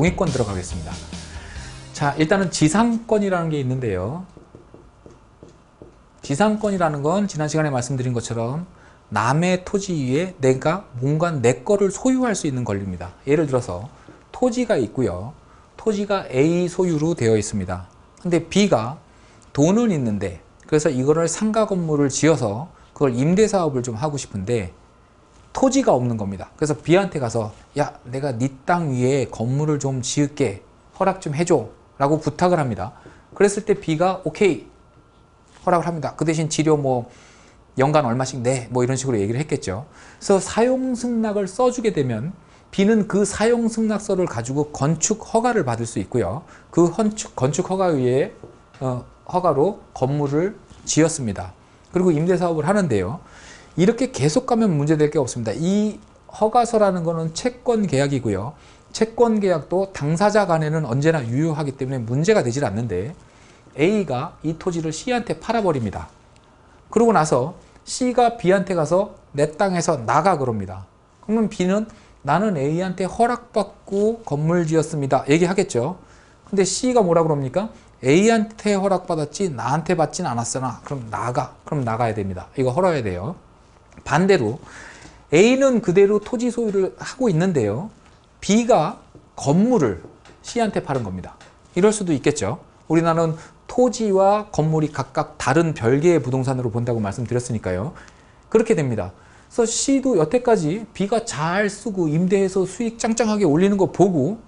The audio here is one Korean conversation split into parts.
동의권 들어가겠습니다. 자, 일단은 지상권이라는 게 있는데요. 지상권이라는 건 지난 시간에 말씀드린 것처럼 남의 토지 위에 내가 뭔가 내 거를 소유할 수 있는 권리입니다. 예를 들어서 토지가 있고요. 토지가 A 소유로 되어 있습니다. 근데 B가 돈은 있는데, 그래서 이거를 상가 건물을 지어서 그걸 임대 사업을 좀 하고 싶은데 토지가 없는 겁니다. 그래서 B한테 가서 야, 내가 네 땅 위에 건물을 좀 지을게, 허락 좀 해줘 라고 부탁을 합니다. 그랬을 때 B가 오케이 허락을 합니다. 그 대신 지료 뭐 연간 얼마씩 내, 뭐 이런 식으로 얘기를 했겠죠. 그래서 사용승낙을 써주게 되면 B는 그 사용승낙서를 가지고 건축 허가를 받을 수 있고요. 그 건축 허가 위에 허가로 건물을 지었습니다. 그리고 임대사업을 하는데요. 이렇게 계속 가면 문제될 게 없습니다. 이 허가서라는 것은 채권 계약이고요. 채권 계약도 당사자 간에는 언제나 유효하기 때문에 문제가 되질 않는데 A가 이 토지를 C한테 팔아버립니다. 그러고 나서 C가 B한테 가서 내 땅에서 나가 그럽니다. 그러면 B는 나는 A한테 허락받고 건물 지었습니다 얘기하겠죠. 근데 C가 뭐라 그럽니까? A한테 허락받았지 나한테 받진 않았으나 그럼 나가. 그럼 나가야 됩니다. 이거 헐어야 돼요. 반대로 A는 그대로 토지 소유를 하고 있는데요. B가 건물을 C한테 파는 겁니다. 이럴 수도 있겠죠. 우리나라는 토지와 건물이 각각 다른 별개의 부동산으로 본다고 말씀드렸으니까요. 그렇게 됩니다. 그래서 C도 여태까지 B가 잘 쓰고 임대해서 수익 짱짱하게 올리는 거 보고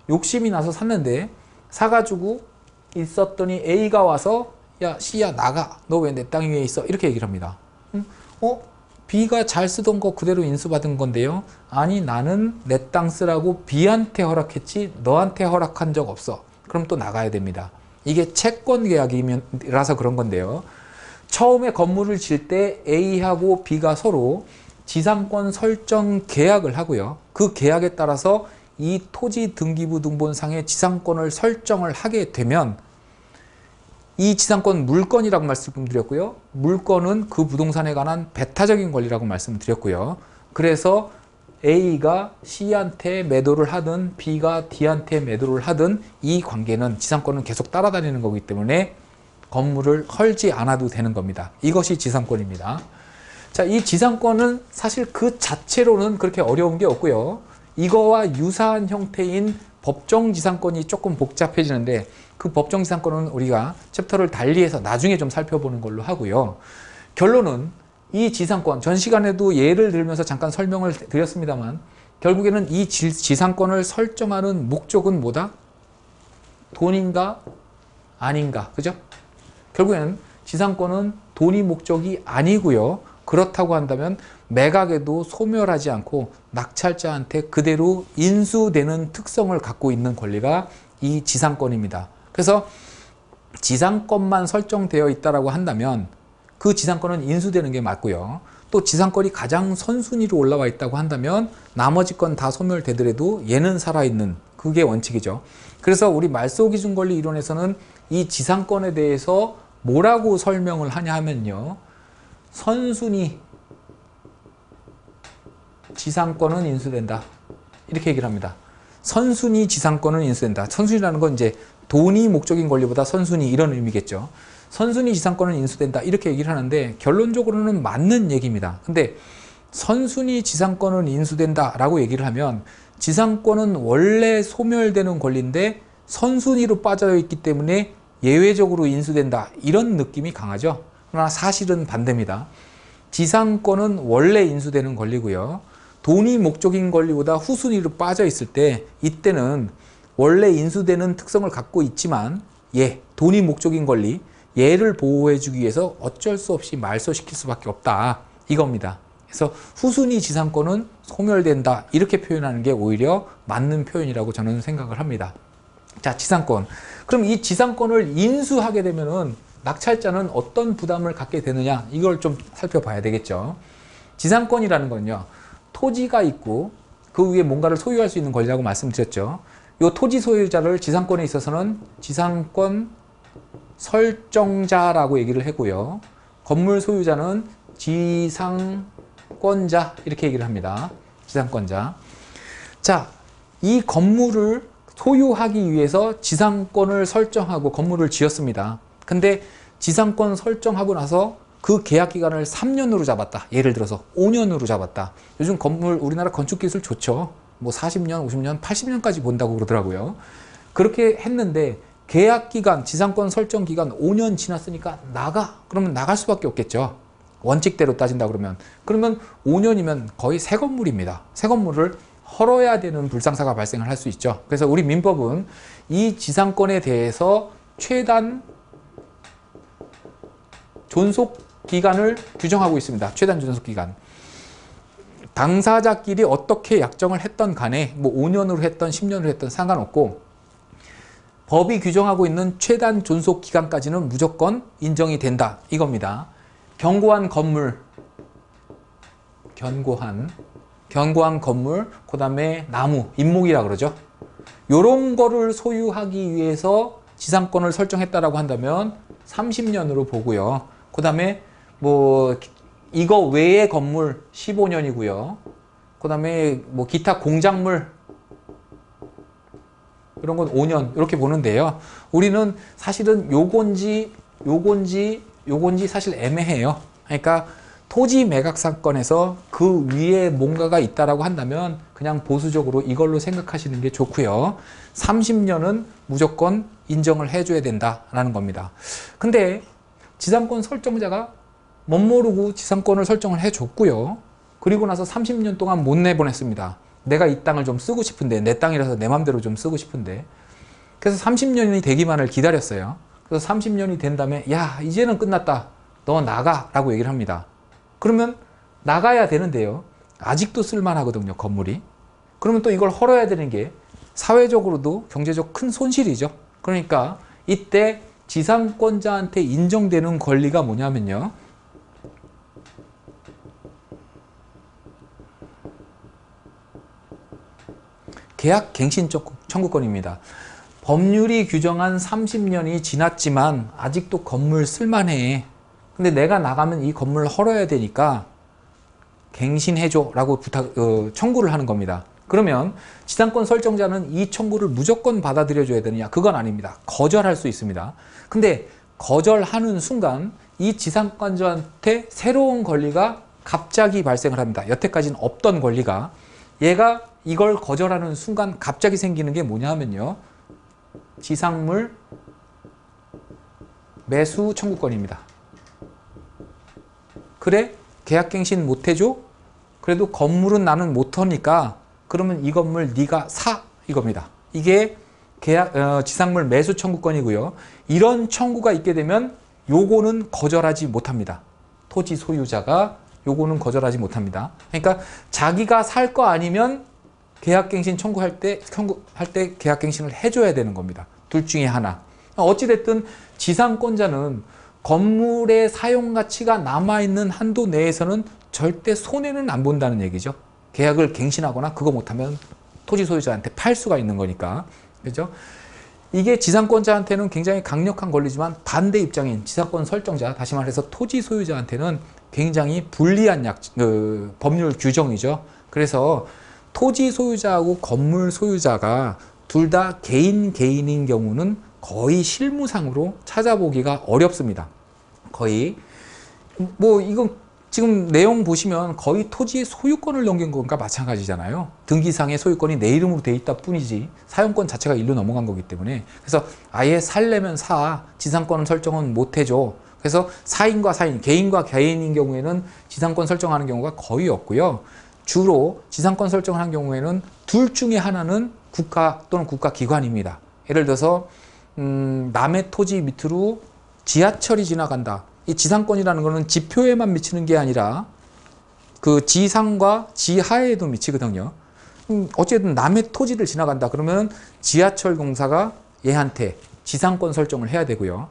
욕심이 나서 샀는데 사가지고 있었더니 A가 와서 야 C야 나가, 너 왜 내 땅 위에 있어, 이렇게 얘기를 합니다. B가 잘 쓰던 거 그대로 인수받은 건데요. 아니 나는 내 땅 쓰라고 B한테 허락했지 너한테 허락한 적 없어. 그럼 또 나가야 됩니다. 이게 채권 계약이라서 그런 건데요. 처음에 건물을 질 때 A하고 B가 서로 지상권 설정 계약을 하고요. 그 계약에 따라서 이 토지 등기부 등본상의 지상권을 설정을 하게 되면 이 지상권 물권이라고 말씀드렸고요. 물권은 그 부동산에 관한 배타적인 권리라고 말씀드렸고요. 그래서 A가 C한테 매도를 하든 B가 D한테 매도를 하든 이 관계는 지상권은 계속 따라다니는 거기 때문에 건물을 헐지 않아도 되는 겁니다. 이것이 지상권입니다. 자, 이 지상권은 사실 그 자체로는 그렇게 어려운 게 없고요. 이거와 유사한 형태인 법정지상권이 조금 복잡해지는데 그 법정지상권은 우리가 챕터를 달리해서 나중에 좀 살펴보는 걸로 하고요. 결론은 이 지상권, 전 시간에도 예를 들면서 잠깐 설명을 드렸습니다만 결국에는 이 지상권을 설정하는 목적은 뭐다? 돈인가? 아닌가? 그죠? 결국에는 지상권은 돈이 목적이 아니고요. 그렇다고 한다면 매각에도 소멸하지 않고 낙찰자한테 그대로 인수되는 특성을 갖고 있는 권리가 이 지상권입니다. 그래서 지상권만 설정되어 있다고 한다면 그 지상권은 인수되는 게 맞고요. 또 지상권이 가장 선순위로 올라와 있다고 한다면 나머지 건 다 소멸되더라도 얘는 살아있는, 그게 원칙이죠. 그래서 우리 말소기준권리 이론에서는 이 지상권에 대해서 뭐라고 설명을 하냐 하면요. 선순위 지상권은 인수된다. 이렇게 얘기를 합니다. 선순위 지상권은 인수된다. 선순위라는 건 이제 돈이 목적인 권리보다 선순위 이런 의미겠죠. 선순위 지상권은 인수된다. 이렇게 얘기를 하는데 결론적으로는 맞는 얘기입니다. 근데 선순위 지상권은 인수된다 라고 얘기를 하면 지상권은 원래 소멸되는 권리인데 선순위로 빠져 있기 때문에 예외적으로 인수된다. 이런 느낌이 강하죠. 그러나 사실은 반대입니다. 지상권은 원래 인수되는 권리고요. 돈이 목적인 권리보다 후순위로 빠져 있을 때 이때는 원래 인수되는 특성을 갖고 있지만 돈이 목적인 권리, 얘를 보호해주기 위해서 어쩔 수 없이 말소시킬 수밖에 없다. 이겁니다. 그래서 후순위 지상권은 소멸된다. 이렇게 표현하는 게 오히려 맞는 표현이라고 저는 생각을 합니다. 자, 지상권. 그럼 이 지상권을 인수하게 되면은 낙찰자는 어떤 부담을 갖게 되느냐, 이걸 좀 살펴봐야 되겠죠. 지상권이라는 건요, 토지가 있고 그 위에 뭔가를 소유할 수 있는 권리라고 말씀드렸죠. 이 토지 소유자를 지상권에 있어서는 지상권 설정자라고 얘기를 하고요. 건물 소유자는 지상권자 이렇게 얘기를 합니다. 지상권자. 자, 이 건물을 소유하기 위해서 지상권을 설정하고 건물을 지었습니다. 근데 지상권 설정하고 나서 그 계약 기간을 3년으로 잡았다. 예를 들어서 5년으로 잡았다. 요즘 건물 우리나라 건축 기술 좋죠. 뭐 40년, 50년, 80년까지 본다고 그러더라고요. 그렇게 했는데 계약 기간, 지상권 설정 기간 5년 지났으니까 나가. 그러면 나갈 수밖에 없겠죠. 원칙대로 따진다 그러면 5년이면 거의 새 건물입니다. 새 건물을 헐어야 되는 불상사가 발생을 할 수 있죠. 그래서 우리 민법은 이 지상권에 대해서 최단 존속 기간을 규정하고 있습니다. 최단 존속 기간. 당사자끼리 어떻게 약정을 했던 간에 뭐 5년으로 했던 10년으로 했던 상관없고 법이 규정하고 있는 최단 존속 기간까지는 무조건 인정이 된다. 이겁니다. 견고한 건물, 견고한 건물, 그 다음에 나무, 인목이라 그러죠. 요런 거를 소유하기 위해서 지상권을 설정했다라고 한다면 30년으로 보고요. 그 다음에 뭐 이거 외의 건물 15년이고요. 그 다음에 뭐 기타 공작물 이런 건 5년 이렇게 보는데요. 우리는 사실은 요건지 사실 애매해요. 그러니까 토지 매각 사건에서 그 위에 뭔가가 있다라고 한다면 그냥 보수적으로 이걸로 생각하시는 게 좋고요. 30년은 무조건 인정을 해줘야 된다라는 겁니다. 근데 지상권 설정자가 멋모르고 지상권을 설정을 해줬고요. 그리고 나서 30년 동안 못 내보냈습니다. 내가 이 땅을 좀 쓰고 싶은데, 내 땅이라서 내 맘대로 좀 쓰고 싶은데. 그래서 30년이 되기만을 기다렸어요. 그래서 30년이 된 다음에 야 이제는 끝났다. 너 나가 라고 얘기를 합니다. 그러면 나가야 되는데요. 아직도 쓸만하거든요. 건물이. 그러면 또 이걸 헐어야 되는 게 사회적으로도 경제적 큰 손실이죠. 그러니까 이때 지상권자한테 인정되는 권리가 뭐냐면요. 계약갱신 청구권입니다. 법률이 규정한 30년이 지났지만 아직도 건물 쓸만해. 근데 내가 나가면 이 건물을 헐어야 되니까 갱신해줘 라고 청구를 하는 겁니다. 그러면 지상권 설정자는 이 청구를 무조건 받아들여줘야 되느냐? 그건 아닙니다. 거절할 수 있습니다. 근데 거절하는 순간 이 지상권자한테 새로운 권리가 갑자기 발생을 합니다. 여태까지는 없던 권리가. 얘가 이걸 거절하는 순간 갑자기 생기는 게 뭐냐 하면요. 지상물 매수 청구권입니다. 그래? 계약갱신 못해줘? 그래도 건물은 나는 못하니까 그러면 이 건물 네가 사 이겁니다. 이게 지상물 매수 청구권이고요. 이런 청구가 있게 되면 요거는 거절하지 못합니다. 토지 소유자가 요거는 거절하지 못합니다. 그러니까 자기가 살 거 아니면 계약갱신 청구할 때 계약갱신을 해줘야 되는 겁니다. 둘 중에 하나. 어찌됐든 지상권자는 건물의 사용가치가 남아있는 한도 내에서는 절대 손해는 안 본다는 얘기죠. 계약을 갱신하거나 그거 못하면 토지 소유자한테 팔 수가 있는 거니까. 그죠? 이게 지상권자한테는 굉장히 강력한 권리지만 반대 입장인 지상권 설정자, 다시 말해서 토지 소유자한테는 굉장히 불리한 법률 규정이죠. 그래서 토지 소유자하고 건물 소유자가 둘 다 개인인 경우는 거의 실무상으로 찾아보기가 어렵습니다. 거의 뭐 이건 지금 내용 보시면 거의 토지의 소유권을 넘긴 것과 마찬가지잖아요. 등기상의 소유권이 내 이름으로 돼 있다 뿐이지 사용권 자체가 일로 넘어간 거기 때문에. 그래서 아예 살려면 사, 지상권 설정은 못 해줘. 그래서 사인과 사인, 개인과 개인인 경우에는 지상권 설정하는 경우가 거의 없고요. 주로 지상권 설정하는 경우에는 둘 중에 하나는 국가 또는 국가기관입니다. 예를 들어서 남의 토지 밑으로 지하철이 지나간다. 이 지상권이라는 것은 지표에만 미치는 게 아니라 그 지상과 지하에도 미치거든요. 어쨌든 남의 토지를 지나간다. 그러면 지하철 공사가 얘한테 지상권 설정을 해야 되고요.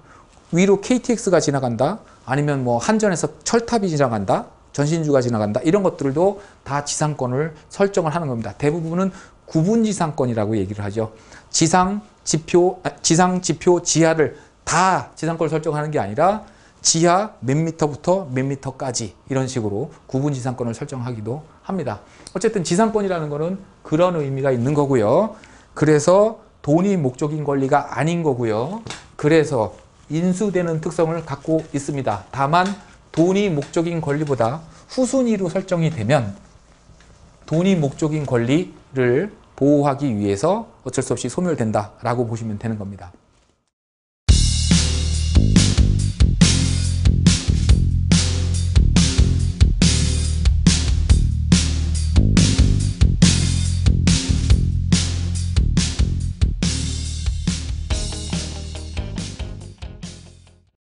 위로 KTX가 지나간다. 아니면 뭐 한전에서 철탑이 지나간다. 전신주가 지나간다. 이런 것들도 다 지상권을 설정을 하는 겁니다. 대부분은 구분지상권이라고 얘기를 하죠. 지상, 지표, 지하를 다 지상권을 설정하는 게 아니라 지하 몇 미터부터 몇 미터까지 이런 식으로 구분지상권을 설정하기도 합니다. 어쨌든 지상권이라는 거는 그런 의미가 있는 거고요. 그래서 돈이 목적인 권리가 아닌 거고요. 그래서 인수되는 특성을 갖고 있습니다. 다만 돈이 목적인 권리보다 후순위로 설정이 되면 돈이 목적인 권리를 보호하기 위해서 어쩔 수 없이 소멸된다라고 보시면 되는 겁니다.